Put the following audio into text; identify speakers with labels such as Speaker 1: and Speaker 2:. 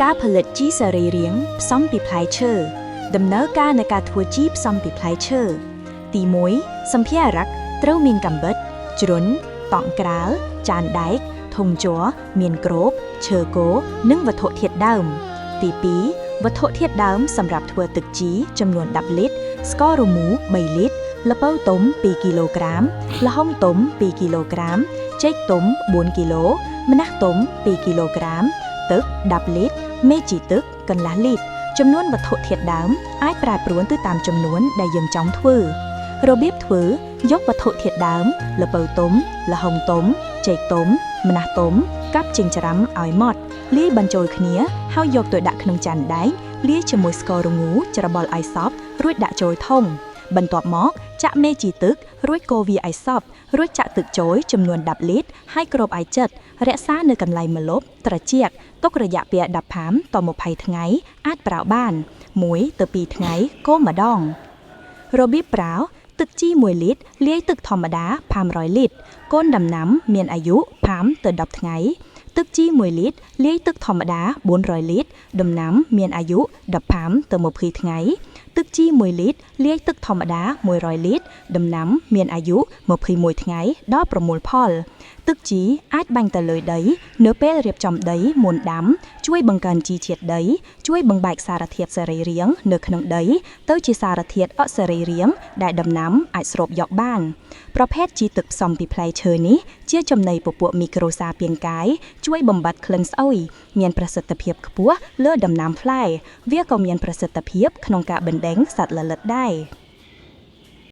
Speaker 1: ការផលិតជីសរីរាង្គផ្សំពីផ្លែឈើដំណើរការនៃការធ្វើជីផ្សំពីផ្លែឈើទី1សម្ភារៈត្រូវមានកាំបិតជ្រុនតង់ក្រាលចានដែកធុងជ័រមានគ្របឈើគោនិងវត្ថុធាតុដើមទី2វត្ថុធាតុដើមសម្រាប់ធ្វើទឹកជីចំនួន10លីត្រស្កររមូ3លីត្រល្ពៅទុំ2គីឡូក្រាមល្ហុងទុំ2គីឡូក្រាមចេកទុំ4គីឡូម្នះទុំ2គីឡូក្រាមទឹក10លីត្រមេជីទឹកកន្លះលីត្រចំនួនវត្ថុធាតុដើមអាចប្រែប្រួលទៅតាមចំនួនដែលយើងចង់ធ្វើរបៀបធ្វើយកវត្ថុធាតុដើមល្ពៅទុំល្ហុងទុំចេកទុំម្នះទុំកាប់ចិញ្ច្រាំឲ្យម៉ត់លាយបញ្ចូលគ្នាហើយយកទៅដាក់ក្នុងចានដែកលាយជាមួយស្កររងូច្របល់ឲ្យសព្វរួចដាក់ចូលធុងបន្ទាប់មកចាក់មេជីទឹករួចកូរវាឲ្យសព្វរួចចាក់ទឹកចូលចំនួន10លីត្រហើយគ្របឲ្យជិតរក្សានៅកន្លែងម្លប់ត្រជាក់ទុករយៈពេល15ទៅ20ថ្ងៃអាចប្រើបាន1ទៅ2ថ្ងៃកូរម្ដងរបៀបប្រើទឹកជី1លីត្រលាយទឹកធម្មតា500លីត្រកូនដំណាំមានអាយុ5ទៅ10ថ្ងៃទឹកជី1លីត្រលាយទឹកធម្មតា400លីត្រដំណាំមានអាយុ15ទៅ20ថ្ងៃទឹកជី1លីត្រលាយទឹកធម្មតា100លីត្រដំណាំមានអាយុ21ថ្ងៃដល់ប្រមូលផលទឹកជីអាចបាញ់ទៅលើដីនៅពេលរៀបចំដីមុនដាំជួយបង្កើនជីជាតិដីជួយបំបែកសារធាតុសរីរាង្គនៅក្នុងដីទៅជាសារធាតុអសរីរាង្គដែលដំណាំអាចស្រូបយកបានប្រភេទជីទឹកផ្សំពីផ្លែឈើនេះជាចំណីពពួកមីក្រូសារពាង្គកាយជួយបំបត្តិក្លិនស្អុយមានប្រសិទ្ធភាពខ្ពស់លើដំណាំផ្លែវាក៏មានប្រសិទ្ធភាពក្នុងការបណ្ដេញសត្វល្អិតដែរ